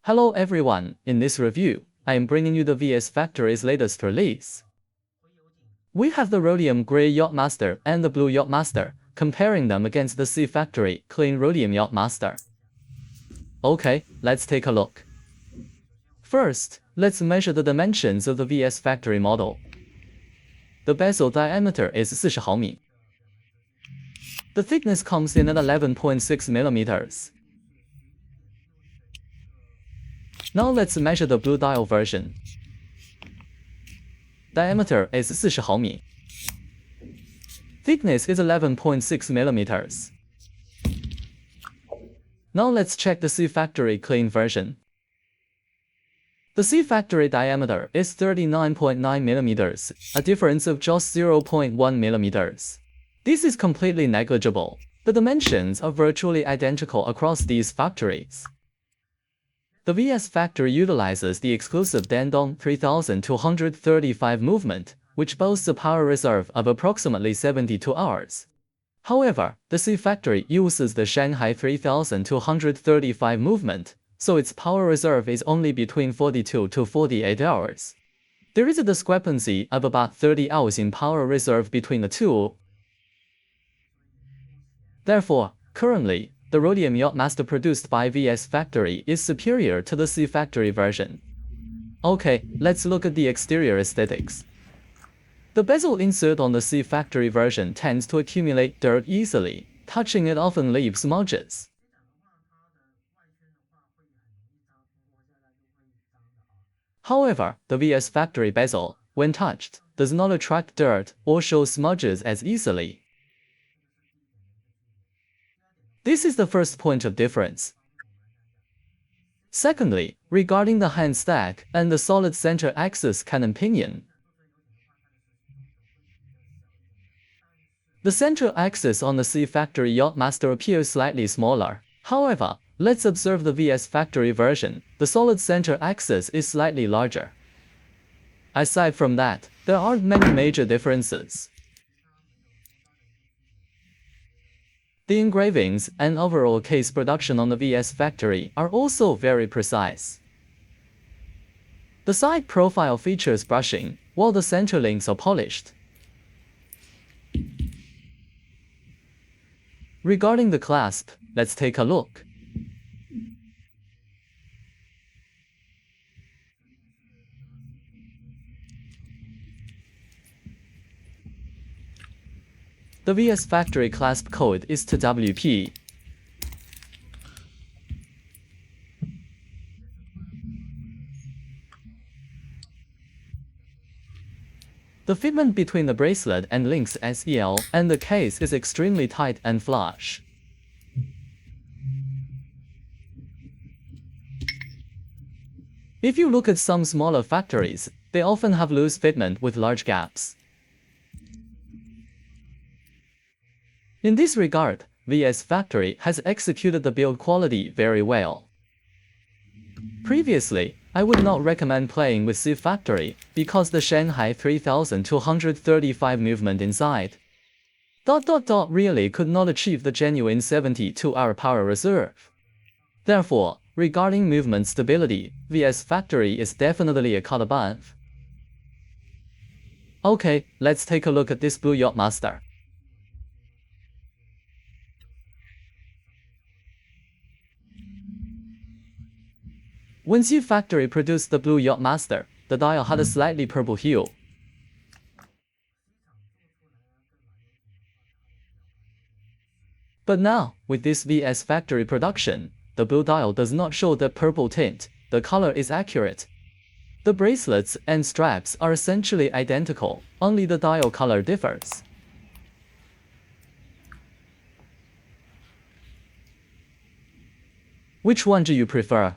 Hello everyone, in this review, I am bringing you the VS Factory's latest release. We have the Rhodium Grey Yachtmaster and the Blue Yachtmaster, comparing them against the C Factory Clean Rhodium Yachtmaster. Okay, let's take a look. First, let's measure the dimensions of the VS Factory model. The bezel diameter is 40 毫米. The thickness comes in at 11.6 millimeters. Now let's measure the blue dial version. Diameter is 40毫米. Thickness is 11.6 millimeters. Now let's check the C Factory Clean version. The C Factory diameter is 39.9 millimeters, a difference of just 0.1 millimeters. This is completely negligible. The dimensions are virtually identical across these factories. The VS Factory utilizes the exclusive Dandong 3235 movement, which boasts a power reserve of approximately 72 hours. However, the C Factory uses the Shanghai 3235 movement, so its power reserve is only between 42 to 48 hours. There is a discrepancy of about 30 hours in power reserve between the two. Therefore, currently, the Rhodium Yachtmaster produced by VS Factory is superior to the C Factory version. Okay, let's look at the exterior aesthetics. The bezel insert on the C Factory version tends to accumulate dirt easily. Touching it often leaves smudges. However, the VS Factory bezel, when touched, does not attract dirt or show smudges as easily. This is the first point of difference. Secondly, regarding the hand stack and the solid center axis cannon pinion. The center axis on the C Factory Yachtmaster appears slightly smaller. However, let's observe the VS Factory version. The solid center axis is slightly larger. Aside from that, there aren't many major differences. The engravings and overall case production on the VS Factory are also very precise. The side profile features brushing, while the center links are polished. Regarding the clasp, let's take a look. The VS Factory clasp code is TWP. The fitment between the bracelet and links SEL and the case is extremely tight and flush. If you look at some smaller factories, they often have loose fitment with large gaps. In this regard, VS Factory has executed the build quality very well. Previously, I would not recommend playing with C Factory because the Shanghai 3235 movement inside really could not achieve the genuine 72-hour power reserve. Therefore, regarding movement stability, VS Factory is definitely a cut above. Okay, let's take a look at this Blue Yachtmaster. When C Factory produced the Blue Yachtmaster, the dial had a slightly purple hue. But now, with this VS Factory production, the blue dial does not show the purple tint. The color is accurate. The bracelets and straps are essentially identical, only the dial color differs. Which one do you prefer?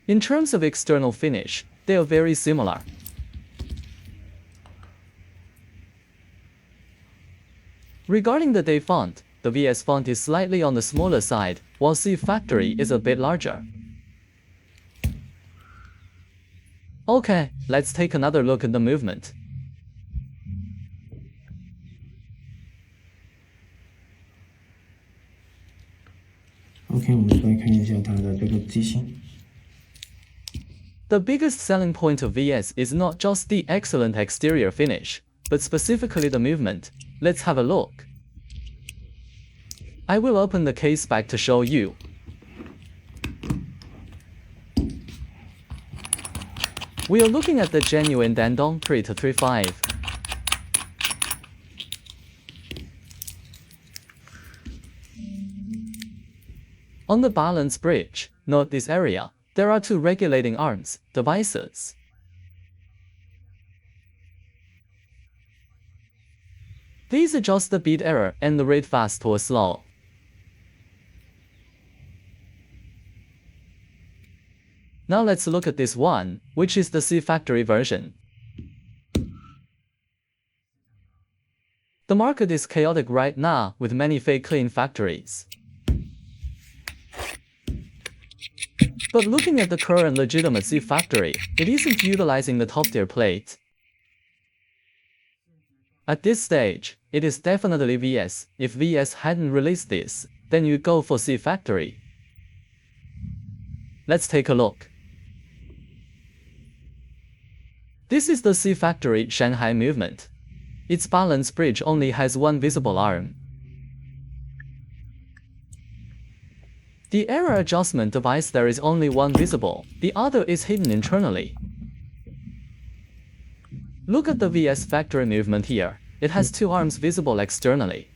In terms of external finish, they are very similar. Regarding the day font, the VS font is slightly on the smaller side, while C Factory is a bit larger. Okay, let's take another look at the movement. OK， 我们再看一下它的这个机芯。The biggest selling point of VS is not just the excellent exterior finish, but specifically the movement. Let's have a look. I will open the case back to show you. We are looking at the genuine Dandong 3235. On the balance bridge, note this area, there are two regulating arms, devices. These adjust the beat error and the rate fast or slow. Now let's look at this one, which is the C factory version. The market is chaotic right now with many fake clean factories. But looking at the current legitimate C factory, it isn't utilizing the top-tier plate. At this stage, it is definitely VS. If VS hadn't released this, then you'd go for C factory. Let's take a look. This is the C factory Shanghai movement. Its balance bridge only has one visible arm. The error adjustment device there is only one visible, the other is hidden internally. Look at the VS factory movement here, it has two arms visible externally.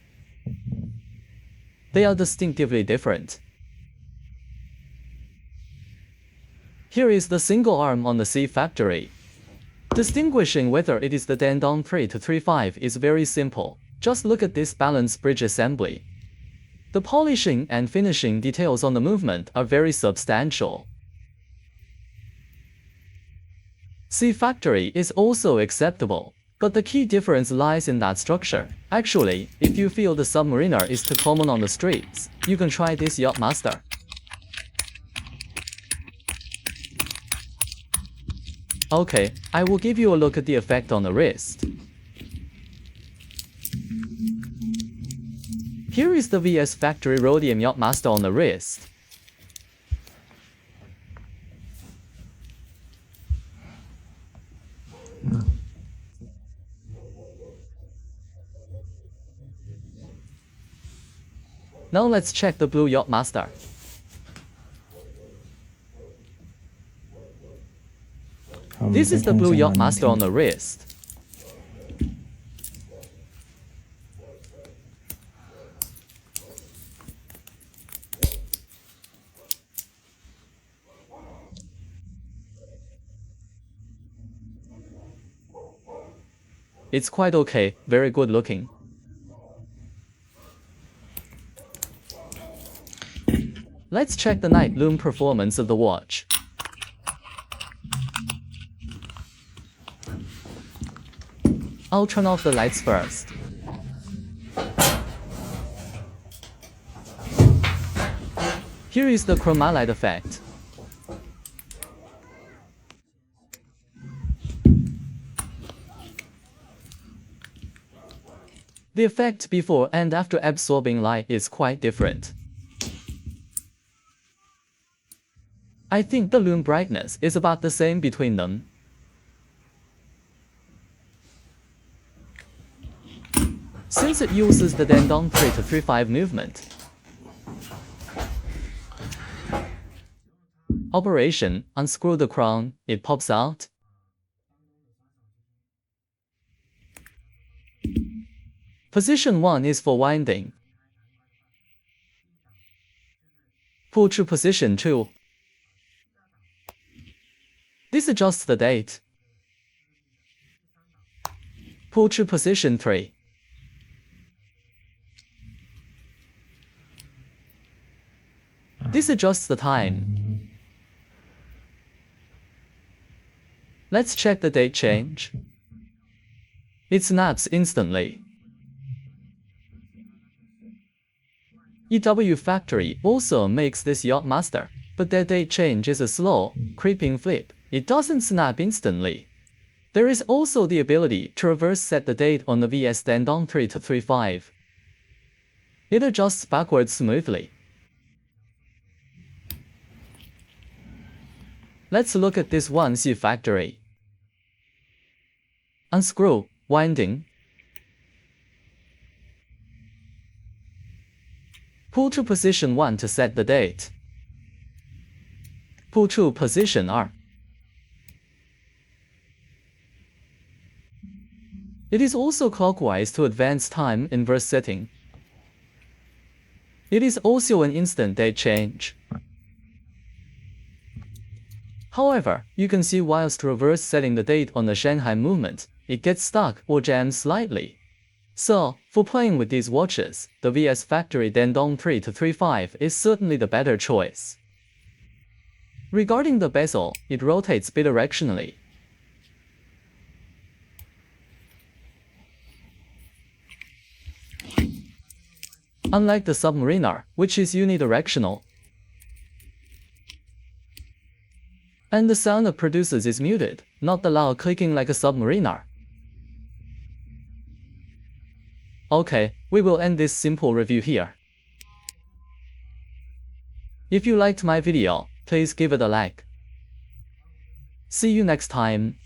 They are distinctively different. Here is the single arm on the C factory. Distinguishing whether it is the Dandong 3235 is very simple, just look at this balance bridge assembly. The polishing and finishing details on the movement are very substantial. C factory is also acceptable, but the key difference lies in that structure. Actually, if you feel the Submariner is too common on the streets, you can try this Yachtmaster. Okay, I will give you a look at the effect on the wrist. Here is the VS factory Rhodium Yachtmaster on the wrist. Now let's check the Blue Yachtmaster. This is the Blue Yachtmaster on the wrist. It's quite okay, very good looking. Let's check the night Lume performance of the watch. I'll turn off the lights first. Here is the chroma light effect. The effect before and after absorbing light is quite different. I think the Lume brightness is about the same between them. Since it uses the Dandong 3235 movement. Operation, unscrew the crown, it pops out. Position 1 is for winding. Pull to position 2. This adjusts the date. Pull to position 3. This adjusts the time. Let's check the date change. It snaps instantly. EW Factory also makes this Yachtmaster, but their date change is a slow, creeping flip. It doesn't snap instantly. There is also the ability to reverse set the date on the VS Dandong 3235. It adjusts backwards smoothly. Let's look at this one. See factory. Unscrew, winding. Pull to position 1 to set the date. Pull to position R. It is also clockwise to advance time inverse setting. It is also an instant date change. However, you can see whilst reverse setting the date on the Shanghai movement, it gets stuck or jams slightly. So, for playing with these watches, the VS Factory Dandong 3-35 is certainly the better choice. Regarding the bezel, it rotates bidirectionally. Unlike the Submariner, which is unidirectional, and the sound it produces is muted, not the loud clicking like a Submariner. Okay, we will end this simple review here. If you liked my video, please give it a like. See you next time.